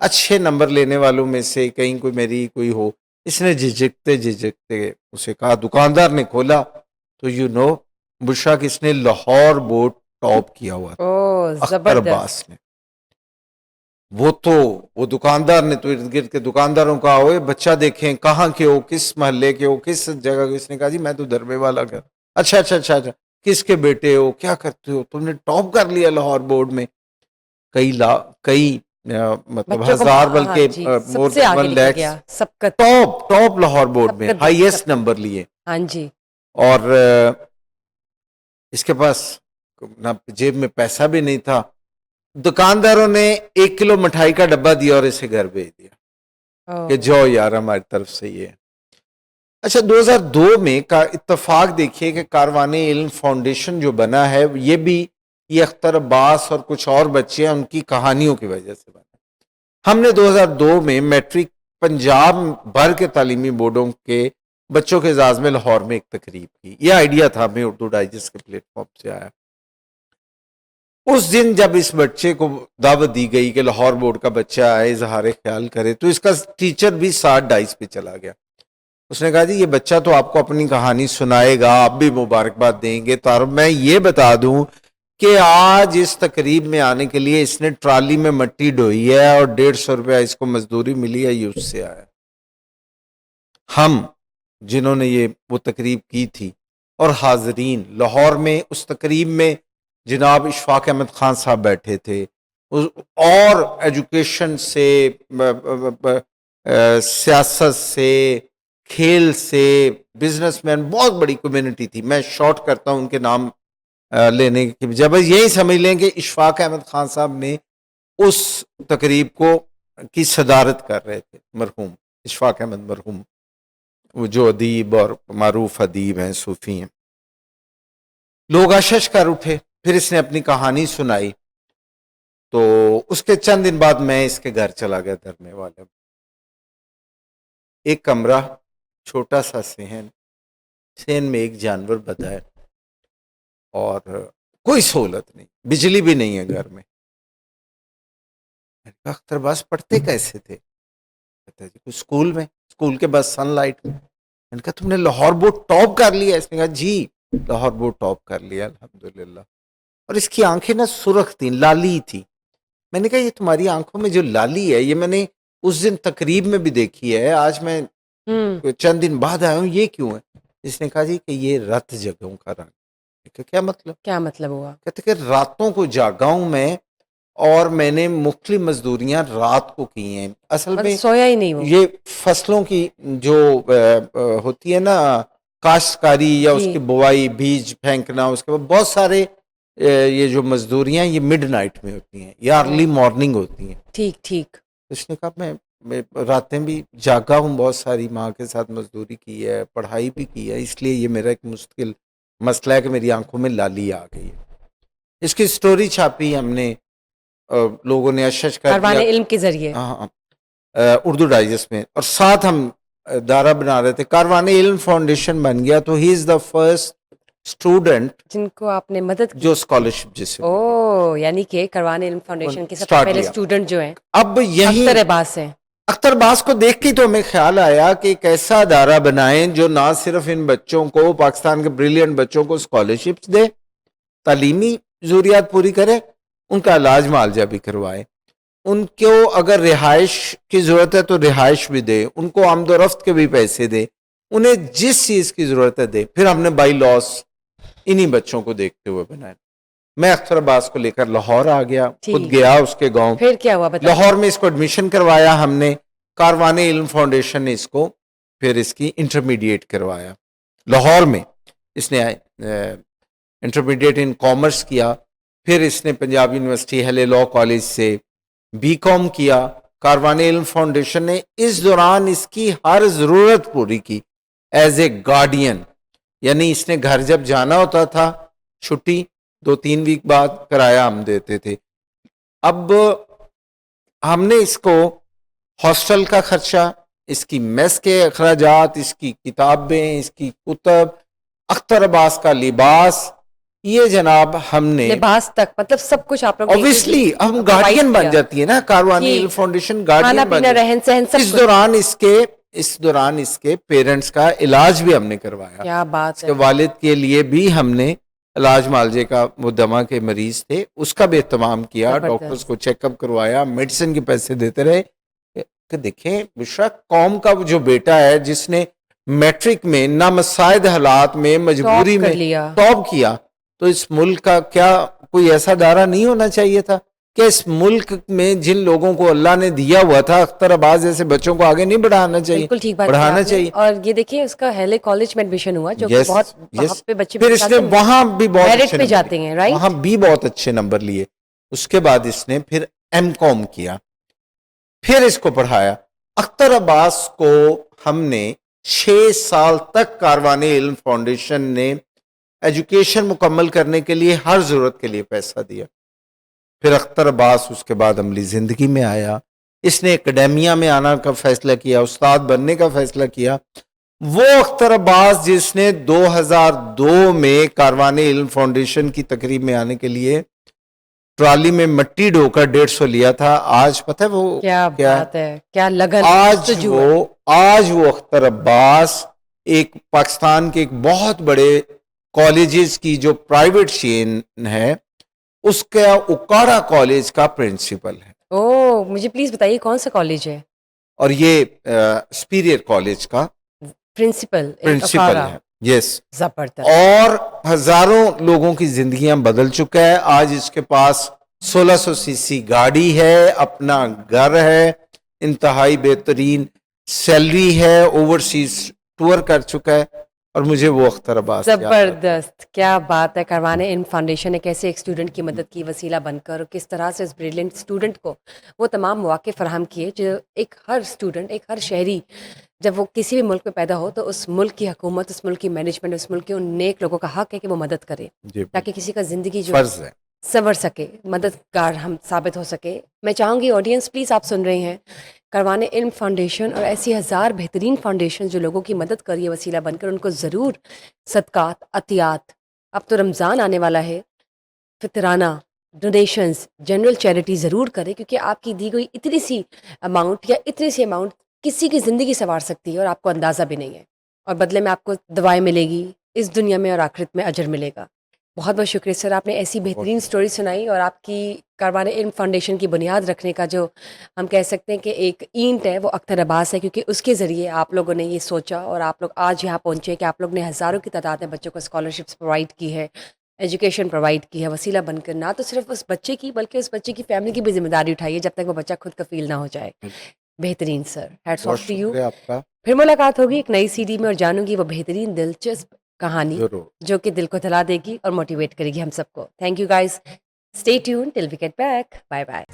اچھے نمبر لینے والوں میں سے کہیں کوئی میری کوئی ہو. اس نے جھجکتے جھجکتے اسے کہا, دکاندار نے کھولا تو بشرا کس نے لاہور بورڈ ٹاپ کیا ہوا تھا, او اختر زبردست. عباس نے. وہ دکاندار نے تو ارد گرد کے دکانداروں کا, ہوئے بچہ دیکھیں کہاں کے ہو, کس محلے کے ہو, کس جگہ کے. اس نے کہا جی میں تو دربے والا گھر. اچھا اچھا اچھا اچھا, کس کے بیٹے ہو, کیا کرتے ہو, تم نے ٹاپ کر لیا لاہور بورڈ میں. کئی مطلب بچوں کو ہزار, ہاں بلکہ جی سب مور سے دین آگے 1 نکل لیکس گیا. سبقت. ٹاپ لاہور بورڈ میں سبقت ہائیسٹ نمبر لیے. ہاں جی. اور اس کے پاس نہ جیب میں پیسہ بھی نہیں تھا. دکانداروں نے 1 کلو مٹھائی کا ڈبہ دیا اور اسے گھر بھیج دیا کہ جاؤ یار ہماری طرف سے یہ. اچھا 2002 میں کا اتفاق دیکھیے کہ کاروان علم فاؤنڈیشن جو بنا ہے یہ اختر عباس اور کچھ اور بچے ہیں ان کی کہانیوں کی وجہ سے بنا. ہم نے 2002 میں میٹرک پنجاب بھر کے تعلیمی بورڈوں کے بچوں کے اعزاز میں لاہور میں ایک تقریب کی. یہ آئیڈیا تھا ہمیں اردو ڈائجسٹ کے پلیٹ فارم سے آیا. اس دن جب اس بچے کو دعوت دی گئی کہ لاہور بورڈ کا بچہ آئے اظہار خیال کرے, تو اس کا ٹیچر بھی ساتھ ڈائس پہ چلا گیا. اس نے کہا جی یہ بچہ تو آپ کو اپنی کہانی سنائے گا, آپ بھی مبارکباد دیں گے, تو میں یہ بتا دوں کہ آج اس تقریب میں آنے کے لیے اس نے ٹرالی میں مٹی ڈھوئی ہے اور 150 روپیہ اس کو مزدوری ملی ہے, یہ اس سے آیا. ہم جنہوں نے وہ تقریب کی تھی اور حاضرین لاہور میں اس تقریب میں جناب اشفاق احمد خان صاحب بیٹھے تھے, اور ایجوکیشن سے, سیاست سے, کھیل سے, بزنس مین, بہت بڑی کمیونٹی تھی. میں شارٹ کرتا ہوں ان کے نام لینے کی بجائے, بس یہی سمجھ لیں کہ اشفاق احمد خان صاحب نے اس تقریب کی صدارت کر رہے تھے. مرحوم اشفاق احمد مرحوم, وہ جو ادیب اور معروف ادیب ہیں, صوفی ہیں. لوگ آشش کر اٹھے. پھر اس نے اپنی کہانی سنائی. تو اس کے چند دن بعد میں اس کے گھر چلا گیا دھرنے والے. ایک کمرہ, چھوٹا سا صحن میں ایک جانور بندھا ہے اور کوئی سہولت نہیں, بجلی بھی نہیں ہے گھر میں. اختر عباس پڑھتے کیسے تھے؟ کہتا جی اسکول میں, اسکول کے بعد سن لائٹ میں. میں نے کہا تم نے لاہور بورڈ ٹاپ کر لیا؟ اس نے کہا جی لاہور بورڈ ٹاپ کر لیا الحمدللہ. اور اس کی آنکھیں نا سرخ تھیں, لالی تھی. میں نے کہا یہ تمہاری آنکھوں میں جو لالی ہے یہ میں نے اس دن تقریب میں بھی دیکھی ہے, آج میں چند دن بعد آیا ہوں, یہ کیوں ہے؟ اس نے کہا جی کہ یہ رت جگہوں کا رنگ. کیا مطلب؟ کیا مطلب ہوا؟ کہتے کہ راتوں کو جاگا ہوں میں, اور میں نے مختلف مزدوریاں رات کو کی ہیں. اصل میں سویا ہی نہیں وہ. یہ فصلوں کی جو ہوتی ہے نا کاشتکاری, یا اس کی بوائی, بیج پھینکنا, اس کے بعد بہت سارے یہ جو مزدوریاں یہ مڈ نائٹ میں ہوتی ہیں یا ارلی مارننگ ہوتی ہیں. ٹھیک. اس نے کہا میں راتیں بھی جاگا ہوں, بہت ساری ماں کے ساتھ مزدوری کی ہے, پڑھائی بھی کی ہے, اس لیے یہ میرا ایک مستقل مسئلہ ہے کہ میری آنکھوں میں لالی آ گئی ہے. اس کی سٹوری چھاپی ہم نے, لوگوں نے اشش کر کاروان دیا علم کے ذریعے, اردو ڈائجسٹ میں, اور ساتھ ہم دائرہ بنا رہے تھے. کاروان علم فاؤنڈیشن بن گیا. تو ہی از دا فرسٹ اسٹوڈنٹ جن کو آپ نے مدد کی, جو اسکالرشپ جسے یعنی کہ کاروان علم فاؤنڈیشن کے سب سے اسٹارٹ پہلے کیا. اسٹوڈنٹ جو ہیں اب یہی اختر عباس ہیں. اختر عباس کو دیکھ کے تو ہمیں خیال آیا کہ ایک ایسا ادارہ بنائیں جو نہ صرف ان بچوں کو, پاکستان کے بریلینٹ بچوں کو اسکالرشپس دے, تعلیمی ضروریات پوری کرے, ان کا علاج معالجہ بھی کروائے, ان کو اگر رہائش کی ضرورت ہے تو رہائش بھی دے, ان کو آمد و رفت کے بھی پیسے دے, انہیں جس چیز کی ضرورت ہے دے. پھر ہم نے بائی لاس انہی بچوں کو دیکھتے ہوئے بنایا. میں اختر عباس کو لے کر لاہور آ گیا, خود گیا اس کے گاؤں. پھر کیا ہوا بتا؟ لاہور میں اس کو ایڈمیشن کروایا ہم نے. کاروان علم فاؤنڈیشن نے اس کو پھر اس کی انٹرمیڈیٹ کروایا لاہور میں. اس نے انٹرمیڈیٹ ان کامرس کیا. پھر اس نے پنجاب یونیورسٹی اہل لاء کالج سے بی کام کیا. کاروان علم فاؤنڈیشن نے اس دوران اس کی ہر ضرورت پوری کی ایز اے گارڈین. یعنی اس نے گھر جب جانا ہوتا تھا چھٹی 2-3 ویک بعد, کرایہ ہم دیتے تھے. اب ہم نے اس کو ہاسٹل کا خرچہ, اس کی میس کے اخراجات, اس کی کتابیں, اس کی کتب, اختر عباس کا لباس, یہ جناب ہم نے لباس تک مطلب سب کچھ آپ لوگ obviously ہم گارڈین بن جاتی ہے نا, کاروانی علم فاؤنڈیشن کھانا گارڈین بن پینا جاتی رہن سہن ہے. سب اس دوران اس کے پیرنٹس کا علاج بھی ہم نے کروایا. کیا بات اس ہے. کے والد کے لیے بھی ہم نے علاج معالجے کا, وہ دما کے مریض تھے, اس کا بھی اہتمام کیا, ڈاکٹرز کو چیک اپ کروایا, میڈیسن کے پیسے دیتے رہے. کہ دیکھیں بشرا, قوم کا جو بیٹا ہے جس نے میٹرک میں نامساعد حالات میں مجبوری میں ٹاپ کیا, تو اس ملک کا کیا کوئی ایسا ادارہ نہیں ہونا چاہیے تھا کہ اس ملک میں جن لوگوں کو اللہ نے دیا ہوا تھا اختر عباس جیسے بچوں کو آگے نہیں بڑھانا چاہیے, بالکل ٹھیک بات بڑھانا چاہیے. اور یہ دیکھیے اس کا ہیلے کالج میں ایڈمیشن ہوا جو کہ بہت وہاں پہ بچے پھر اس نے وہاں بھی بہت میرٹ پہ جاتے ہیں, رائٹ, وہاں بھی بہت اچھے نمبر لیے. اس کے بعد اس نے پھر ایم کام کیا, پھر اس کو پڑھایا. اختر عباس کو ہم نے 6 سال تک کاروان علم فاؤنڈیشن نے ایجوکیشن مکمل کرنے کے لیے ہر ضرورت کے لیے پیسہ دیا. پھر اختر عباس اس کے بعد عملی زندگی میں آیا, اس نے اکیڈیمیا میں آنا کا فیصلہ کیا, استاد بننے کا فیصلہ کیا. وہ اختر عباس جس نے 2002 میں کاروان علم فاؤنڈیشن کی تقریب میں آنے کے لیے ٹرالی میں مٹی ڈھو کر 150 لیا تھا, آج پتہ ہے وہ کیا بات ہے, کیا لگن. آج وہ اختر عباس ایک پاکستان کے ایک بہت بڑے کالجز کی جو پرائیویٹ چین ہے اس کا اکاڑا کالج کا پرنسپل ہے. اوہ, مجھے پلیز بتائیے کون سا کالج ہے؟ اور یہ سپیریئر کالج کا پرنسپل ہے. یس, زبردست. اور ہزاروں لوگوں کی زندگیاں بدل چکا ہے. آج اس کے پاس 1600 سی سی گاڑی ہے, اپنا گھر ہے, انتہائی بہترین سیلری ہے, اوورسیز ٹور کر چکا ہے. اور مجھے وہ اختر عباس زبردست, کیا بات ہے. کاروان علم فاؤنڈیشن نے کیسے ایک اسٹوڈنٹ کی مدد کی وسیلہ بن کر, اور کس طرح سے اس بریلینٹ اسٹوڈنٹ کو وہ تمام مواقع فراہم کیے جو ایک ہر اسٹوڈنٹ, ایک ہر شہری جب وہ کسی بھی ملک میں پیدا ہو تو اس ملک کی حکومت, اس ملک کی مینجمنٹ, اس ملک کے ان نیک لوگوں کا حق ہے کہ وہ مدد کرے تاکہ کسی کا زندگی جو فرض ہے سنور سکے, مددگار ہم ثابت ہو سکے. میں چاہوں گی آڈینس پلیز آپ سن رہے ہیں, کاروان علم فاؤنڈیشن اور ایسی ہزار بہترین فاؤنڈیشن جو لوگوں کی مدد کریے وسیلہ بن کر, ان کو ضرور صدقات, عطیات, اب تو رمضان آنے والا ہے, فطرانہ ڈونیشنز, جنرل چیریٹی ضرور کرے, کیونکہ آپ کی دی گئی اتنی سی اماؤنٹ یا اتنی سی اماؤنٹ کسی کی زندگی سنوار سکتی ہے اور آپ کو اندازہ بھی نہیں ہے, اور بدلے میں آپ کو دعائیں ملے گی اس دنیا میں اور آخرت میں اجر ملے گا. بہت بہت شکریہ سر, آپ نے ایسی بہترین سٹوری سنائی, اور آپ کی کاروان علم فاؤنڈیشن کی بنیاد رکھنے کا جو ہم کہہ سکتے ہیں کہ ایک اینٹ ہے وہ اختر عباس ہے, کیونکہ اس کے ذریعے آپ لوگوں نے یہ سوچا اور آپ لوگ آج یہاں پہنچے کہ آپ لوگ نے ہزاروں کی تعداد میں بچوں کو اسکالرشپس پرووائڈ کی ہے, ایجوکیشن پرووائڈ کی ہے, وسیلہ بن کر نہ تو صرف اس بچے کی بلکہ اس بچے کی فیملی کی بھی ذمہ داری اٹھائی ہے جب تک وہ بچہ خود کفیل نہ ہو جائے. بہترین سر, ہیٹس آف ٹو یو. پھر ملاقات ہوگی ایک نئی سی ڈی میں, اور جانوں گی وہ بہترین دلچسپ کہانی جو کہ دل کو دلا دے گی اور موٹیویٹ کرے گی ہم سب کو. Thank you guys, stay tuned till we get back. Bye bye.